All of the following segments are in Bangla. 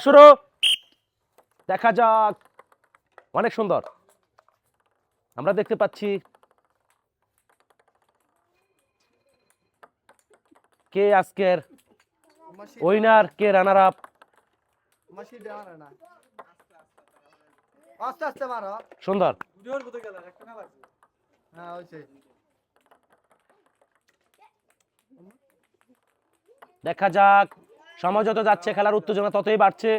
শুরু, দেখা যাক। অনেক সুন্দর আমরা দেখতে পাচ্ছি কে আজকের উইনার, কে রানার আপ। সুন্দর, দেখা যাক। সময় যত যাচ্ছে খেলার উত্তেজনা ততই বাড়ছে।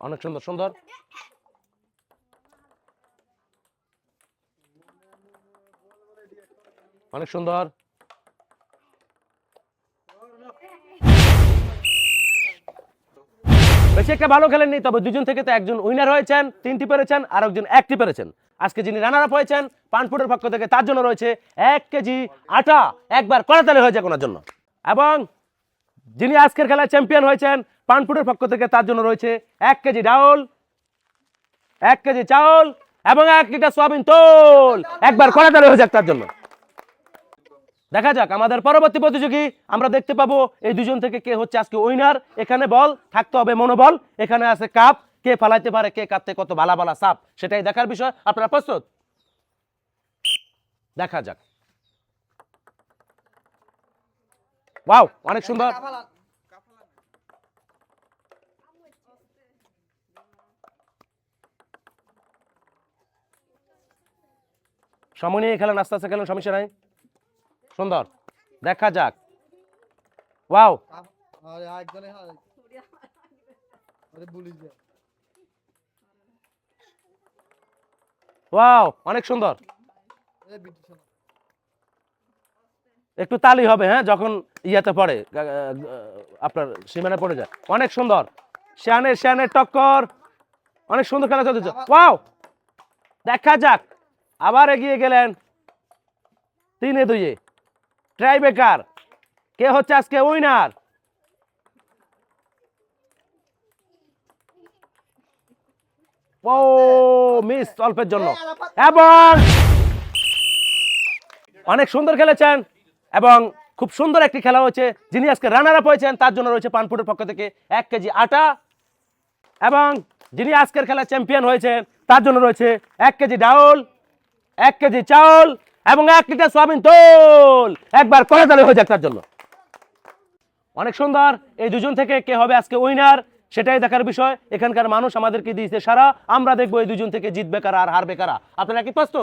অনেক সুন্দর সুন্দর, অনেক সুন্দর। বেশি একটা ভালো খেলেননি, তবে দুজন থেকে তো একজন উইনার হয়েছেন, 3টি পেরেছেন, আর একজন 1টি পেরেছেন। আজকে যিনি রানার আপ হয়েছেন পানপুরের পক্ষ থেকে, তার জন্য রয়েছে 1 কেজি আটা। একবার করতালি হয়ে যাক ওনার জন্য। এবং যিনি আজকের খেলায় চ্যাম্পিয়ন হয়েছেন পানপুরের পক্ষ থেকে, তার জন্য রয়েছে 1 কেজি ডাউল, 1 কেজি চাউল এবং 1 লিটার সয়াবিন তোল। একবার করতালি হয়ে যাক তার জন্য। দেখা যাক আমাদের পরবর্তী প্রতিযোগী, আমরা দেখতে পাবো এই দুজন থেকে কে হচ্ছে আজকে উইনার। এখানে বল থাকতে হবে, মনোবল। এখানে আছে কাপ, কে ফালাইতে পারে, কে কাটতে কত বালা বালা সাপ, সেটাই দেখার বিষয়। আপনারা প্রস্তুত? দেখা যাক। ওয়াও, অনেক সুন্দর। সময় নিয়ে খেলেন, আস্তে আস্তে খেলেন, সমস্যা নাই। সুন্দর, দেখা যাক। ওয়াও, ওয়াও, অনেক সুন্দর। একটু তালি হবে হ্যাঁ যখন ইয়াতে পড়ে, আপনার সীমানা পড়ে যায়। অনেক সুন্দর, শ্যানের টক্কর। অনেক সুন্দর খেলা চলতেছে। ওয়াও, দেখা যাক। আবার এগিয়ে গেলেন 3-2। ট্রাই বেকার, কে হচ্ছে আজকে উইনার? ও মিস অল্পের জন্য। এবং অনেক সুন্দর খেলেছেন এবং খুব সুন্দর একটি খেলা হয়েছে। যিনি আজকে রানার আপ হয়েছেন তার জন্য রয়েছে পানপুরের পক্ষ থেকে 1 কেজি আটা। এবং যিনি আজকের খেলা চ্যাম্পিয়ন হয়েছেন তার জন্য রয়েছে 1 কেজি ডাউল, 1 কেজি চাউল এবং 1 লিটার সয়াবিন তোল। একবার করে তালে হয়ে যাক তার জন্য। অনেক সুন্দর। এই দুজন থেকে কে হবে আজকে উইনার সেটাই দেখার বিষয়। এখানকার মানুষ আমাদেরকে দিয়েছে সারা। আমরা দেখবো এই দুজন থেকে জিতবে কারা আর হারবে কারা। আপনারা কি প্রস্তুত?